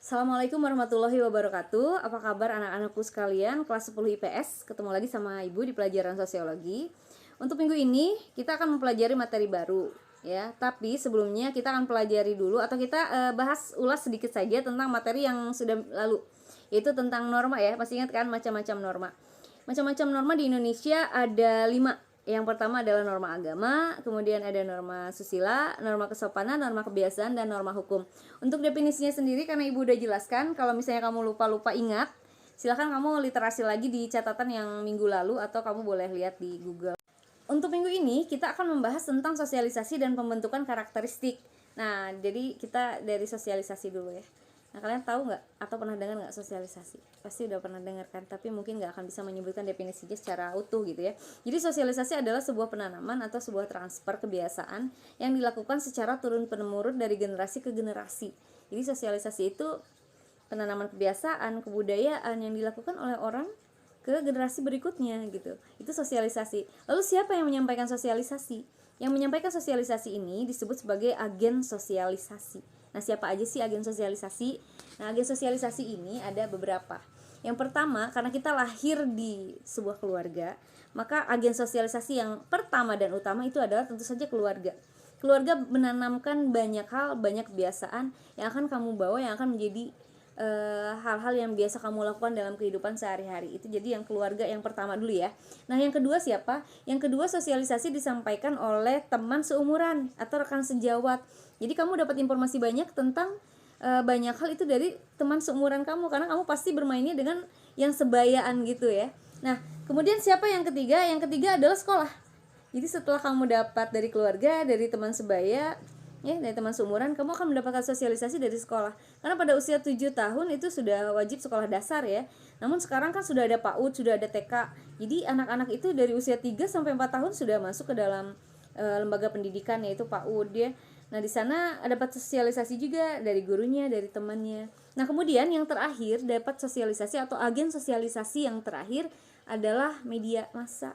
Assalamualaikum warahmatullahi wabarakatuh. Apa kabar anak-anakku sekalian kelas 10 IPS? Ketemu lagi sama Ibu di pelajaran sosiologi. Untuk minggu ini kita akan mempelajari materi baru ya. Tapi sebelumnya kita akan pelajari dulu atau kita bahas ulas sedikit saja tentang materi yang sudah lalu, yaitu tentang norma ya. Pasti ingat kan macam-macam norma. Macam-macam norma di Indonesia ada 5. Yang pertama adalah norma agama, kemudian ada norma susila, norma kesopanan, norma kebiasaan, dan norma hukum. Untuk definisinya sendiri, karena Ibu udah jelaskan, kalau misalnya kamu lupa-lupa ingat, silahkan kamu literasi lagi di catatan yang minggu lalu, atau kamu boleh lihat di Google. Untuk minggu ini, kita akan membahas tentang sosialisasi dan pembentukan karakteristik. Nah, jadi kita dari sosialisasi dulu ya. Nah, kalian tahu nggak atau pernah dengar nggak sosialisasi? Pasti udah pernah dengar kan, tapi mungkin nggak akan bisa menyebutkan definisinya secara utuh gitu ya. Jadi sosialisasi adalah sebuah penanaman atau sebuah transfer kebiasaan yang dilakukan secara turun-temurun dari generasi ke generasi. Jadi sosialisasi itu penanaman kebiasaan, kebudayaan yang dilakukan oleh orang ke generasi berikutnya gitu. Itu sosialisasi. Lalu siapa yang menyampaikan sosialisasi? Yang menyampaikan sosialisasi ini disebut sebagai agen sosialisasi. Nah, siapa aja sih agen sosialisasi? Nah, agen sosialisasi ini ada beberapa. Yang pertama, karena kita lahir di sebuah keluarga, maka agen sosialisasi yang pertama dan utama itu adalah tentu saja keluarga. Keluarga menanamkan banyak hal, banyak kebiasaan yang akan kamu bawa, yang akan menjadi hal-hal yang biasa kamu lakukan dalam kehidupan sehari-hari. Itu jadi yang keluarga yang pertama dulu ya. Nah, yang kedua siapa? Yang kedua, sosialisasi disampaikan oleh teman seumuran atau rekan sejawat. Jadi kamu dapat informasi banyak tentang banyak hal itu dari teman seumuran kamu, karena kamu pasti bermainnya dengan yang sebayaan gitu ya. Nah, kemudian siapa yang ketiga? Yang ketiga adalah sekolah. Jadi setelah kamu dapat dari keluarga, dari teman sebaya, ya, dari teman seumuran, kamu akan mendapatkan sosialisasi dari sekolah. Karena pada usia 7 tahun itu sudah wajib sekolah dasar ya. Namun sekarang kan sudah ada PAUD, sudah ada TK. Jadi anak-anak itu dari usia 3 sampai 4 tahun sudah masuk ke dalam lembaga pendidikan, yaitu PAUD ya. Nah, di sana dapat sosialisasi juga dari gurunya, dari temannya. Nah, kemudian yang terakhir, dapat sosialisasi atau agen sosialisasi yang terakhir adalah media massa.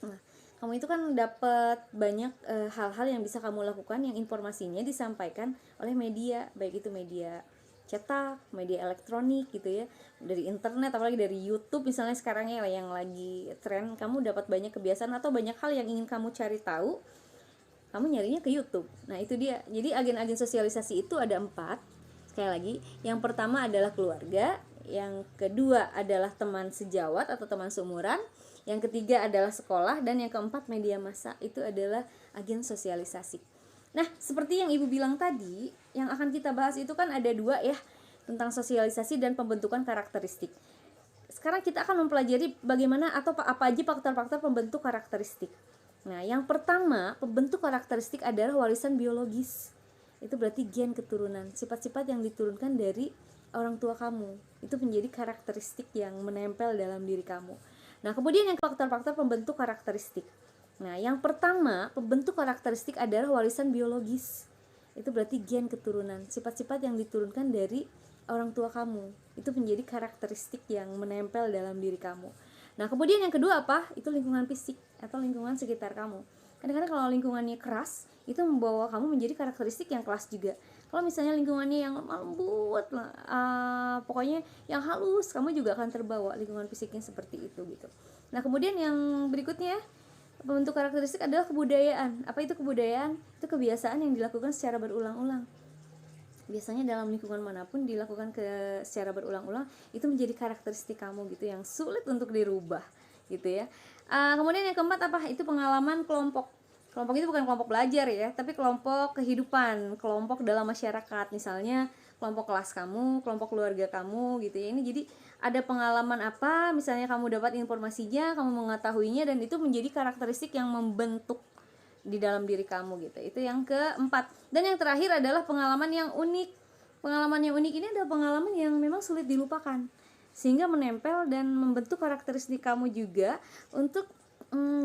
Nah, kamu itu kan dapat banyak hal-hal yang bisa kamu lakukan yang informasinya disampaikan oleh media, baik itu media cetak, media elektronik gitu ya, dari internet, apalagi dari YouTube misalnya sekarang ya yang lagi tren. Kamu dapat banyak kebiasaan atau banyak hal yang ingin kamu cari tahu, kamu nyarinya ke YouTube. Nah, itu dia. Jadi agen-agen sosialisasi itu ada 4. Sekali lagi, yang pertama adalah keluarga, yang kedua adalah teman sejawat atau teman seumuran, yang ketiga adalah sekolah, dan yang keempat media massa. Itu adalah agen sosialisasi. Nah, seperti yang Ibu bilang tadi, yang akan kita bahas itu kan ada 2 ya, tentang sosialisasi dan pembentukan karakteristik. Sekarang kita akan mempelajari bagaimana atau apa aja faktor-faktor pembentuk karakteristik. Nah, yang pertama, pembentuk karakteristik adalah warisan biologis. Itu berarti gen keturunan, sifat-sifat yang diturunkan dari orang tua kamu. Itu menjadi karakteristik yang menempel dalam diri kamu. Nah, kemudian yang faktor-faktor pembentuk karakteristik. Nah, yang pertama, pembentuk karakteristik adalah warisan biologis. Itu berarti gen keturunan, sifat-sifat yang diturunkan dari orang tua kamu. Itu menjadi karakteristik yang menempel dalam diri kamu. Nah, kemudian yang kedua apa? Itu lingkungan fisik atau lingkungan sekitar kamu. Kadang-kadang kalau lingkungannya keras, itu membawa kamu menjadi karakteristik yang keras juga. Kalau misalnya lingkungannya yang lembut, pokoknya yang halus, kamu juga akan terbawa lingkungan fisiknya seperti itu gitu. Nah, kemudian yang berikutnya, pembentuk karakteristik adalah kebudayaan. Apa itu kebudayaan? Itu kebiasaan yang dilakukan secara berulang-ulang. Biasanya dalam lingkungan manapun dilakukan secara berulang-ulang, itu menjadi karakteristik kamu gitu, yang sulit untuk dirubah gitu ya. Kemudian yang keempat apa? Itu pengalaman kelompok. Kelompok itu bukan kelompok belajar ya, tapi kelompok kehidupan, kelompok dalam masyarakat. Misalnya kelompok kelas kamu, kelompok keluarga kamu gitu ya. Ini jadi ada pengalaman apa, misalnya kamu dapat informasinya, kamu mengetahuinya, dan itu menjadi karakteristik yang membentuk di dalam diri kamu gitu. Itu yang keempat. Dan yang terakhir adalah pengalaman yang unik. Pengalaman yang unik ini adalah pengalaman yang memang sulit dilupakan, sehingga menempel dan membentuk karakteristik kamu juga untuk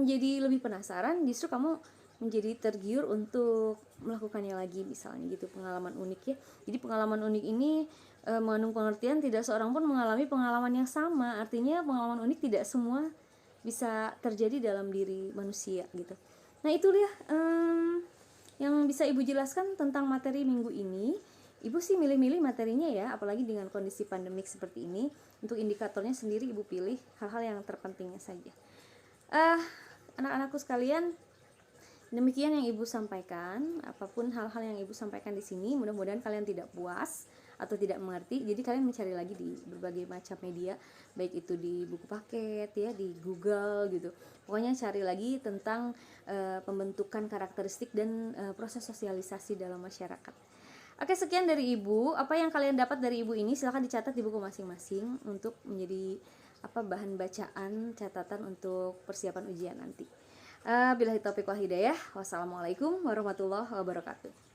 jadi lebih penasaran, justru kamu menjadi tergiur untuk melakukannya lagi misalnya gitu. Pengalaman unik ya. Jadi pengalaman unik ini mengandung pengertian tidak seorang pun mengalami pengalaman yang sama. Artinya pengalaman unik tidak semua bisa terjadi dalam diri manusia gitu. Nah, itu dia yang bisa Ibu jelaskan tentang materi minggu ini. Ibu sih milih-milih materinya ya, apalagi dengan kondisi pandemik seperti ini. Untuk indikatornya sendiri Ibu pilih hal-hal yang terpentingnya saja. Anak-anakku sekalian, demikian yang Ibu sampaikan. Apapun hal-hal yang Ibu sampaikan di sini, mudah-mudahan kalian tidak puas atau tidak mengerti. Jadi kalian mencari lagi di berbagai macam media, baik itu di buku paket ya, di Google gitu. Pokoknya cari lagi tentang pembentukan karakteristik dan proses sosialisasi dalam masyarakat. Oke, sekian dari Ibu. Apa yang kalian dapat dari Ibu ini silahkan dicatat di buku masing-masing untuk menjadi bahan bacaan, catatan untuk persiapan ujian nanti. Billahi taufiq wal hidayah. Wassalamualaikum warahmatullahi wabarakatuh.